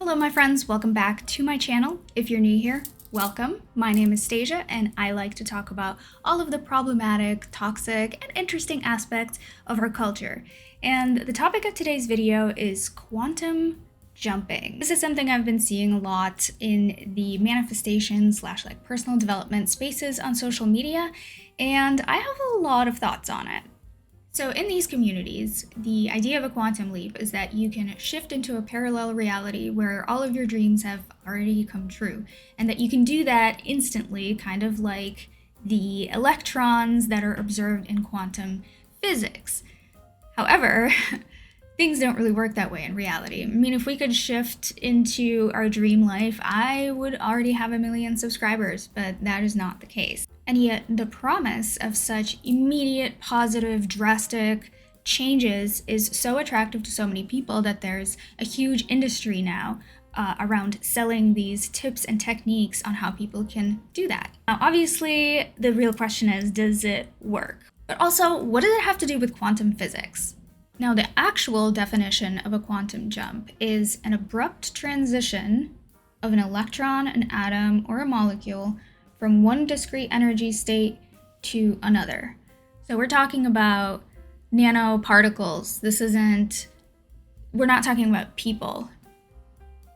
Hello my friends, welcome back to my channel. If you're new here, welcome. My name is Stasia and I like to talk about all of the problematic, toxic, and interesting aspects of our culture. And the topic of today's video is quantum jumping. This is something I've been seeing a lot in the manifestation / personal development spaces on social media, and I have a lot of thoughts on it. So in these communities, the idea of a quantum leap is that you can shift into a parallel reality where all of your dreams have already come true, and that you can do that instantly, kind of like the electrons that are observed in quantum physics. However, things don't really work that way in reality. I mean, if we could shift into our dream life, I would already have 1 million subscribers, but that is not the case. And yet the promise of such immediate, positive, drastic changes is so attractive to so many people that there's a huge industry now around selling these tips and techniques on how people can do that. Now, obviously, the real question is, does it work? But also, what does it have to do with quantum physics? Now, the actual definition of a quantum jump is an abrupt transition of an electron, an atom, or a molecule from one discrete energy state to another. So we're talking about nanoparticles. We're not talking about people.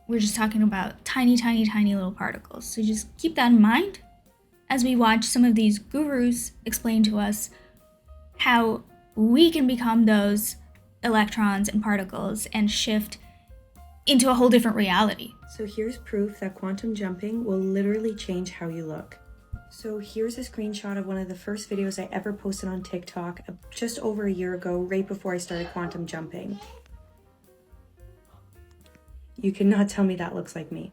We're just talking about tiny, tiny, tiny little particles. So just keep that in mind as we watch some of these gurus explain to us how we can become those electrons and particles and shift into a whole different reality. So here's proof that quantum jumping will literally change how you look. So here's a screenshot of one of the first videos I ever posted on TikTok just over a year ago, right before I started quantum jumping. You cannot tell me that looks like me.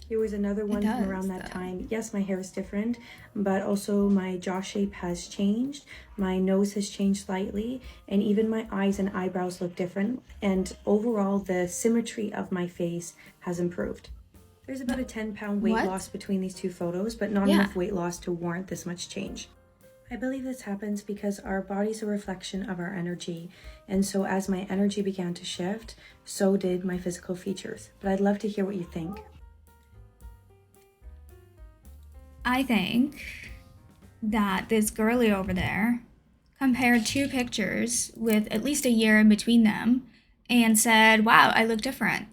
Here was another one from around that time. Yes, my hair is different, but also my jaw shape has changed. My nose has changed slightly, and even my eyes and eyebrows look different. And overall, the symmetry of my face has improved. There's about a 10-pound weight loss between these two photos, but not enough weight loss to warrant this much change. I believe this happens because our body's a reflection of our energy. And so as my energy began to shift, so did my physical features. But I'd love to hear what you think. I think that this girlie over there compared two pictures with at least a year in between them and said, wow, I look different.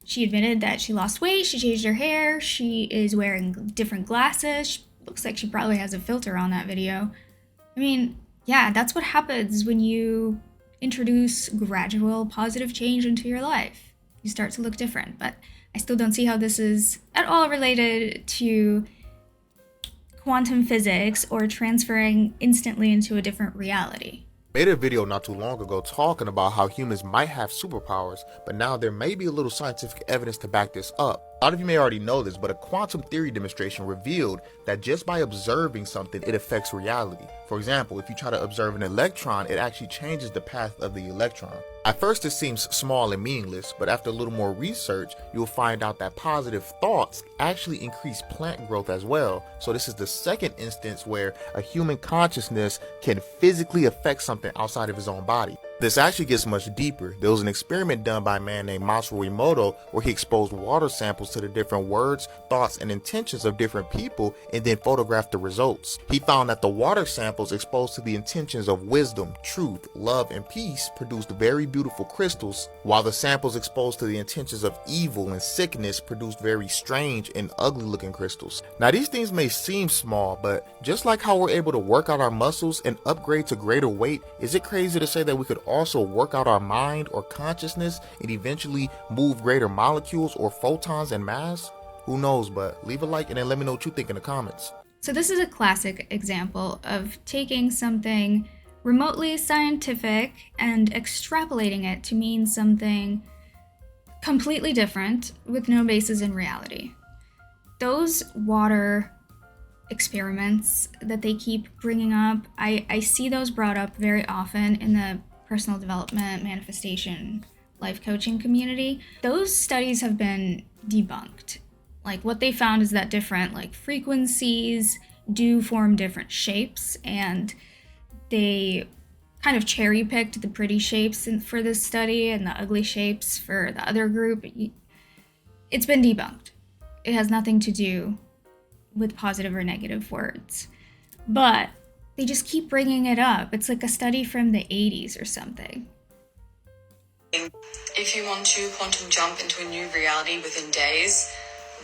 She admitted that she lost weight, she changed her hair, she is wearing different glasses. She looks like she probably has a filter on that video. I mean, yeah, that's what happens when you introduce gradual positive change into your life. You start to look different, but I still don't see how this is at all related to quantum physics or transferring instantly into a different reality. Made a video not too long ago talking about how humans might have superpowers, but now there may be a little scientific evidence to back this up. A lot of you may already know this, but a quantum theory demonstration revealed that just by observing something, it affects reality. For example, if you try to observe an electron, it actually changes the path of the electron. At first it seems small and meaningless, but after a little more research, you'll find out that positive thoughts actually increase plant growth as well. So this is the second instance where a human consciousness can physically affect something outside of his own body. This actually gets much deeper. There was an experiment done by a man named Masaru Emoto where he exposed water samples to the different words, thoughts, and intentions of different people and then photographed the results. He found that the water samples exposed to the intentions of wisdom, truth, love, and peace produced very beautiful crystals, while the samples exposed to the intentions of evil and sickness produced very strange and ugly looking crystals. Now these things may seem small, but just like how we're able to work out our muscles and upgrade to greater weight, is it crazy to say that we could also work out our mind or consciousness and eventually move greater molecules or photons and mass? Who knows, but leave a like and then let me know what you think in the comments. So this is a classic example of taking something remotely scientific and extrapolating it to mean something completely different with no basis in reality. Those water experiments that they keep bringing up, I see those brought up very often in the personal development, manifestation, life coaching community. Those studies have been debunked. Like what they found is that different frequencies do form different shapes, and they kind of cherry picked the pretty shapes for this study and the ugly shapes for the other group. it's been debunked. It has nothing to do with positive or negative words. But they just keep bringing it up. It's like a study from the 80s or something. If you want to quantum jump into a new reality within days,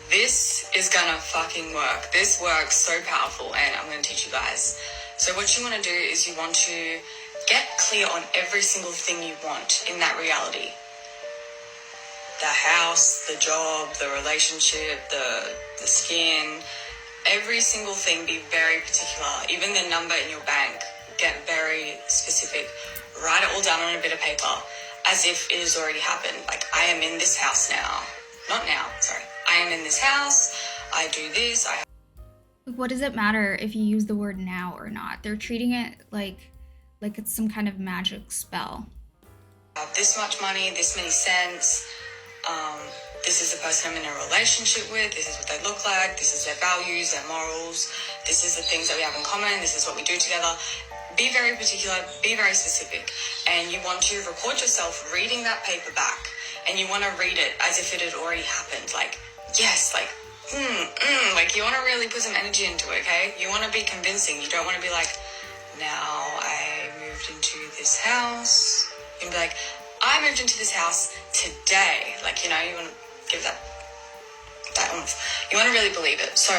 this is gonna fucking work. This works so powerful, and I'm gonna teach you guys. So what you want to do is you want to get clear on every single thing you want in that reality. The house, the job, the relationship, the skin, every single thing. Be very particular. Even the number in your bank, get very specific. Write it all down on a bit of paper as if it has already happened. Like, I am in this house now. Not now, sorry. I am in this house. I do this. What does it matter if you use the word now or not? They're treating it like it's some kind of magic spell. I have this much money, this many cents. This is the person I'm in a relationship with. This is what they look like. This is their values, their morals. This is the things that we have in common. This is what we do together. Be very particular, be very specific. And you want to record yourself reading that paper back. And you want to read it as if it had already happened. Like, yes, like, like you want to really put some energy into it, okay? You want to be convincing. You don't want to be like, now I moved into this house. You can be like, I moved into this house today. Like, you know, you want to give that oomph. You want to really believe it. So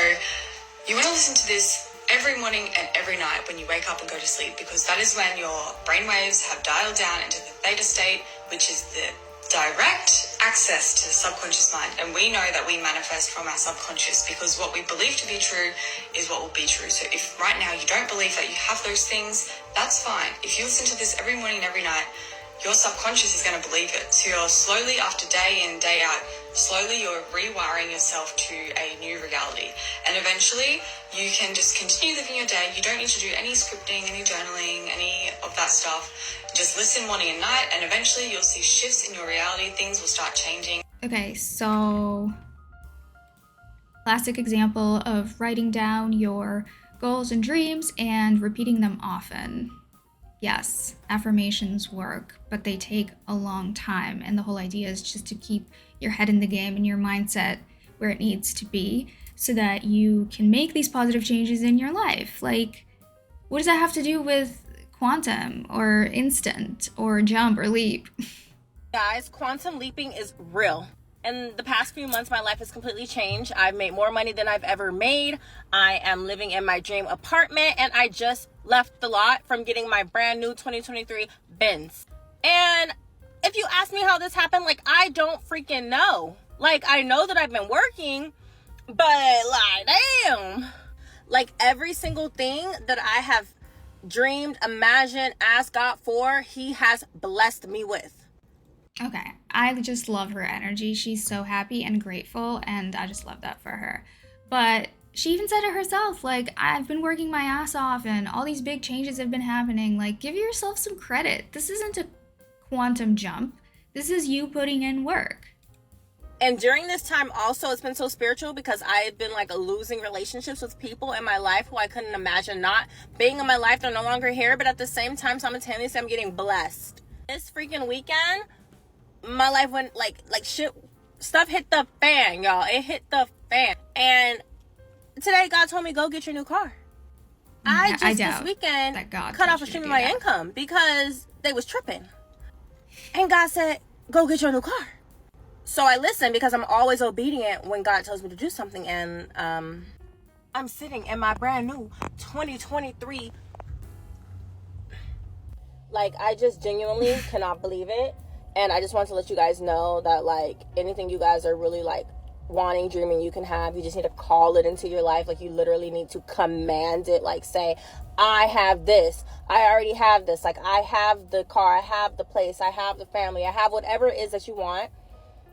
you want to listen to this every morning and every night when you wake up and go to sleep, because that is when your brainwaves have dialed down into the theta state, which is the direct access to the subconscious mind. And we know that we manifest from our subconscious, because what we believe to be true is what will be true. So if right now you don't believe that you have those things, that's fine. If you listen to this every morning and every night, your subconscious is going to believe it. So you're slowly, after day in, day out, slowly you're rewiring yourself to a new reality. And eventually you can just continue living your day. You don't need to do any scripting, any journaling, any of that stuff. Just listen morning and night, and eventually you'll see shifts in your reality. Things will start changing. Okay, so classic example of writing down your goals and dreams and repeating them often. Yes, affirmations work, but they take a long time, and the whole idea is just to keep your head in the game and your mindset where it needs to be so that you can make these positive changes in your life. Like, what does that have to do with quantum or instant or jump or leap? Guys, quantum leaping is real. In the past few months, my life has completely changed. I've made more money than I've ever made. I am living in my dream apartment, and I just left the lot from getting my brand new 2023 Benz. And if you ask me how this happened, like, I don't freaking know. Like, I know that I've been working, but like, damn. Like, every single thing that I have dreamed, imagined, asked God for, He has blessed me with. Okay, I just love her energy. She's so happy and grateful, and I just love that for her. But she even said it herself, like, I've been working my ass off and all these big changes have been happening. Like, give yourself some credit. This isn't a quantum jump. This is you putting in work. And during this time also, it's been so spiritual because I've been like losing relationships with people in my life who I couldn't imagine not being in my life. They're no longer here, but at the same time, simultaneously, I'm getting blessed. This freaking weekend, my life went like shit. Stuff hit the fan, y'all. It hit the fan. And today, God told me, go get your new car. I this weekend cut off a stream of my income because they was tripping. And God said, go get your new car. So I listened because I'm always obedient when God tells me to do something. And I'm sitting in my brand new 2023. Like, I just genuinely cannot believe it. And I just want to let you guys know that, like, anything you guys are really, like, wanting, dreaming, you can have. You just need to call it into your life. Like, you literally need to command it. Like, say, I have this. I already have this. Like, I have the car. I have the place. I have the family. I have whatever it is that you want.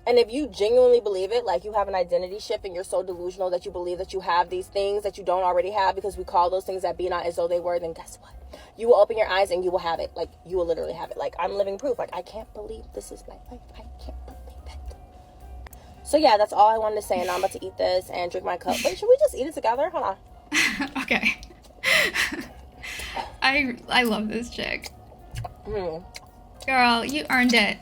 And if you genuinely believe it, like, you have an identity shift and you're so delusional that you believe that you have these things that you don't already have, because we call those things that be not as though they were, then guess what? You will open your eyes and you will have it. Like, you will literally have it. Like, I'm living proof. Like, I can't believe this is my life. I can't believe it. So yeah, that's all I wanted to say. And now I'm about to eat this and drink my cup. Wait, should we just eat it together? Hold on. Okay. I love this chick. Girl, you earned it.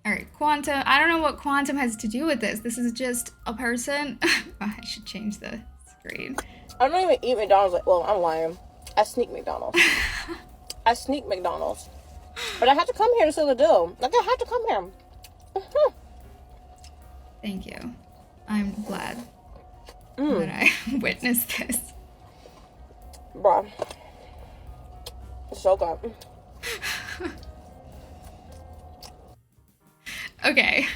All right. Sorry, quantum. I don't know what quantum has to do with this. This is just a person. I should change the screen. I don't even eat McDonald's. Well, I'm lying. I sneak McDonald's. I sneak McDonald's. But I have to come here to seal the deal. Like, I have to come here. Thank you. I'm glad that I witnessed this. Bruh. It's so good. Okay.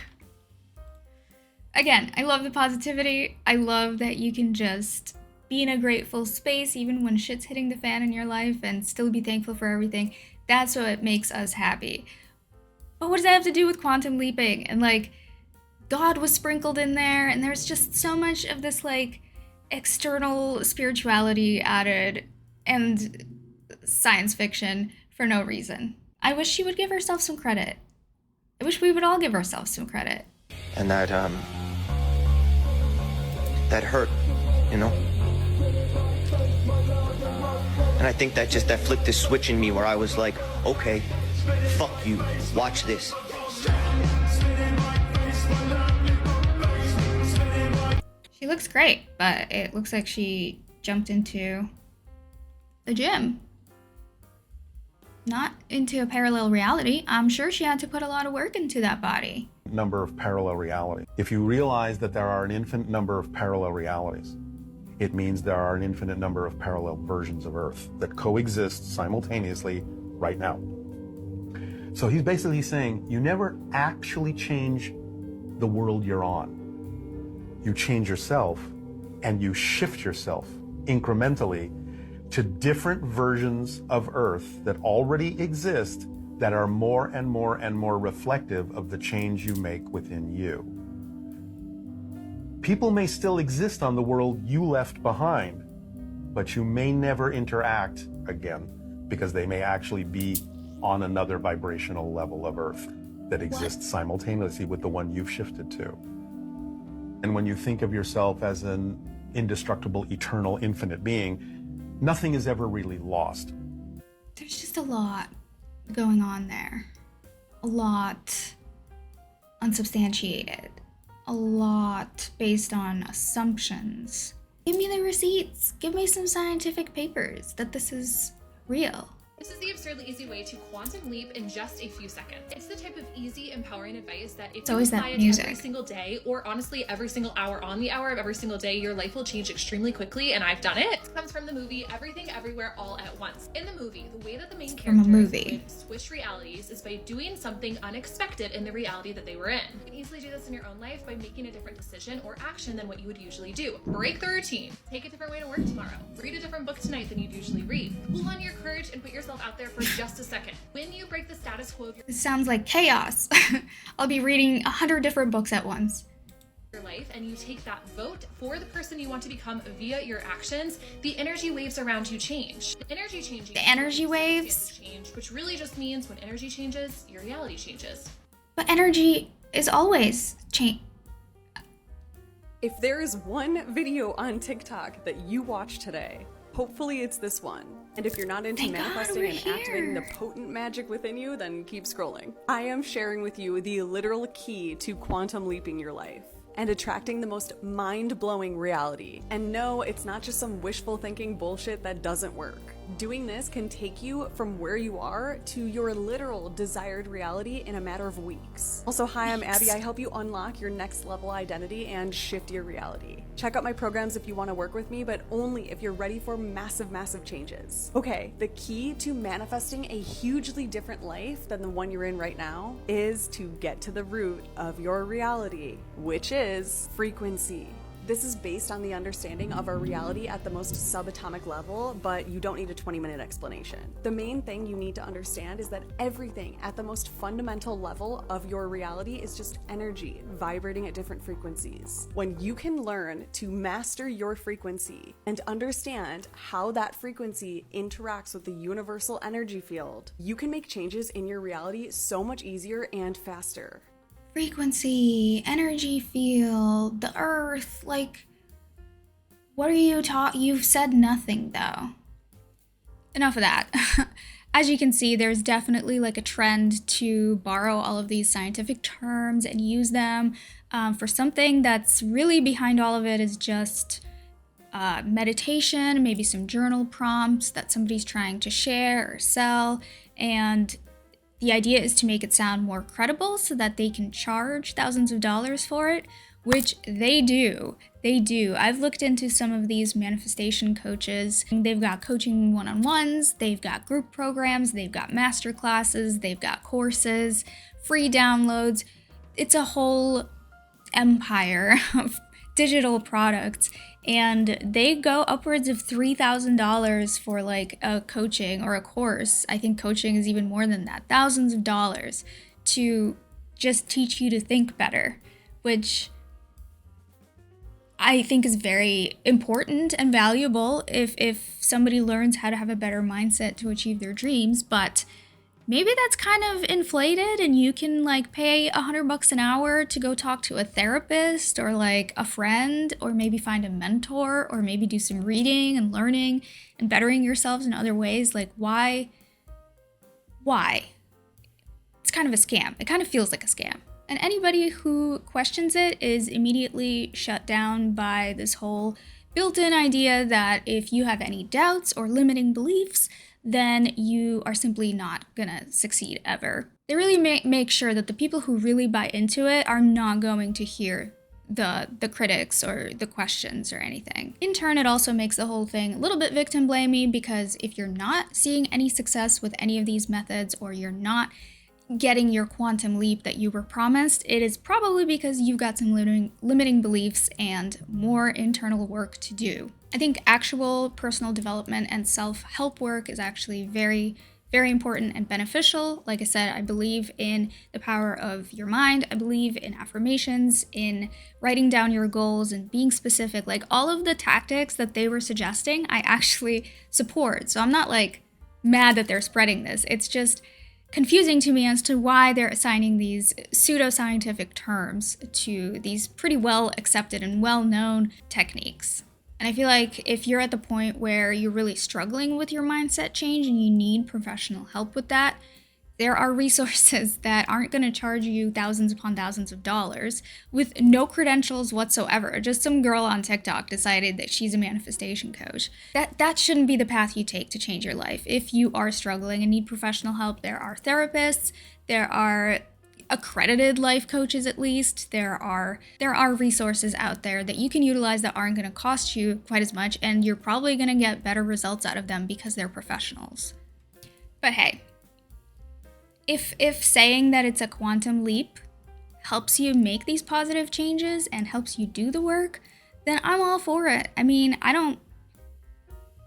Again, I love the positivity. I love that you can just be in a grateful space even when shit's hitting the fan in your life and still be thankful for everything. That's what makes us happy. But what does that have to do with quantum leaping? And like, God was sprinkled in there, and there's just so much of this like external spirituality added and science fiction for no reason. I wish she would give herself some credit. I wish we would all give ourselves some credit. And that hurt, you know? And I think that flipped this switch in me where I was like, okay, fuck you, watch this. She looks great, but it looks like she jumped into the gym. Not into a parallel reality. I'm sure she had to put a lot of work into that body. Number of parallel realities. If you realize that there are an infinite number of parallel realities, it means there are an infinite number of parallel versions of Earth that coexist simultaneously right now. So he's basically saying you never actually change the world you're on. You change yourself and you shift yourself incrementally to different versions of Earth that already exist that are more and more and more reflective of the change you make within you. People may still exist on the world you left behind, but you may never interact again because they may actually be on another vibrational level of Earth that exists simultaneously with the one you've shifted to. And when you think of yourself as an indestructible, eternal, infinite being, nothing is ever really lost. There's just a lot going on there. A lot unsubstantiated. A lot based on assumptions. Give me the receipts. Give me some scientific papers that this is real. This is the absurdly easy way to quantum leap in just a few seconds. It's the type of easy, empowering advice that if you apply it every single day, or honestly every single hour on the hour of every single day, your life will change extremely quickly, and I've done it. It comes from the movie Everything Everywhere All at Once. In the movie, the way that the main characters switch realities is by doing something unexpected in the reality that they were in. You can easily do this in your own life by making a different decision or action than what you would usually do. Break the routine. Take a different way to work tomorrow. Read a different book tonight than you'd usually read. Pull on your courage and put yourself out there for just a second. When you break the status quo of your It sounds like chaos. I'll be reading 100 different books at once. Your life, and you take that vote for the person you want to become via your actions, the energy waves around you change. The energy changing. The energy waves change, which really just means when energy changes, your reality changes. But energy is always change. If there is one video on TikTok that you watch today, hopefully it's this one. And if you're not into manifesting and activating the potent magic within you, then keep scrolling. I am sharing with you the literal key to quantum leaping your life and attracting the most mind-blowing reality. And no, it's not just some wishful thinking bullshit that doesn't work. Doing this can take you from where you are to your literal desired reality in a matter of weeks. Also, hi, I'm Abby. I help you unlock your next level identity and shift your reality. Check out my programs if you want to work with me, but only if you're ready for massive, massive changes. Okay, the key to manifesting a hugely different life than the one you're in right now is to get to the root of your reality, which is frequency. This is based on the understanding of our reality at the most subatomic level, but you don't need a 20-minute explanation. The main thing you need to understand is that everything at the most fundamental level of your reality is just energy vibrating at different frequencies. When you can learn to master your frequency and understand how that frequency interacts with the universal energy field, you can make changes in your reality so much easier and faster. Frequency, energy field, the earth, like, what are you You've said nothing, though. Enough of that. as you can see, there's definitely like a trend to borrow all of these scientific terms and use them for something that's really behind all of it is just meditation, maybe some journal prompts that somebody's trying to share or sell. And the idea is to make it sound more credible so that they can charge thousands of dollars for it, which they do. They do. I've looked into some of these manifestation coaches. They've got coaching one-on-ones, they've got group programs, they've got master classes, they've got courses, free downloads. It's a whole empire of digital products, and they go upwards of $3,000 for like a coaching or a course. I think coaching is even more than that, thousands of dollars to just teach you to think better, which I think is very important and valuable if somebody learns how to have a better mindset to achieve their dreams. But maybe that's kind of inflated, and you can like pay $100 an hour to go talk to a therapist or like a friend, or maybe find a mentor, or maybe do some reading and learning and bettering yourselves in other ways. Like why? It's kind of a scam. It kind of feels like a scam. And anybody who questions it is immediately shut down by this whole built-in idea that if you have any doubts or limiting beliefs, then you are simply not gonna succeed ever. They really make sure that the people who really buy into it are not going to hear the critics or the questions or anything. In turn, it also makes the whole thing a little bit victim blaming, because if you're not seeing any success with any of these methods, or you're not getting your quantum leap that you were promised, it is probably because you've got some limiting beliefs and more internal work to do. I think actual personal development and self-help work is actually very, very important and beneficial. Like I said, I believe in the power of your mind. I believe in affirmations, in writing down your goals and being specific. Like all of the tactics that they were suggesting, I actually support. So I'm not like mad that they're spreading this. It's just confusing to me as to why they're assigning these pseudoscientific terms to these pretty well accepted and well-known techniques. And I feel like if you're at the point where you're really struggling with your mindset change and you need professional help with that, there are resources that aren't going to charge you thousands upon thousands of dollars with no credentials whatsoever. Just some girl on TikTok decided that she's a manifestation coach. That shouldn't be the path you take to change your life. If you are struggling and need professional help, there are therapists, there are accredited life coaches at least, there are resources out there that you can utilize that aren't going to cost you quite as much, and you're probably going to get better results out of them because they're professionals. But hey, if saying that it's a quantum leap helps you make these positive changes and helps you do the work, then I'm all for it. I mean, I don't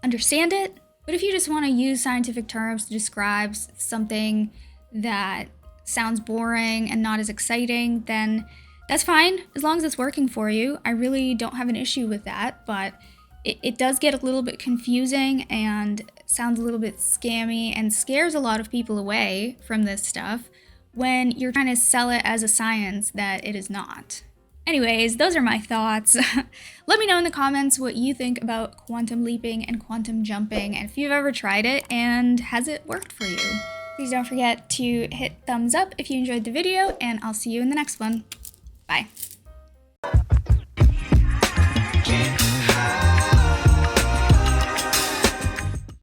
understand it, but if you just want to use scientific terms to describe something that sounds boring and not as exciting, then that's fine, as long as it's working for you. I really don't have an issue with that, but it does get a little bit confusing and sounds a little bit scammy and scares a lot of people away from this stuff when you're trying to sell it as a science that it is not. Anyways, those are my thoughts. Let me know in the comments what you think about quantum leaping and quantum jumping, and if you've ever tried it and has it worked for you. Please don't forget to hit thumbs up if you enjoyed the video, and I'll see you in the next one. Bye.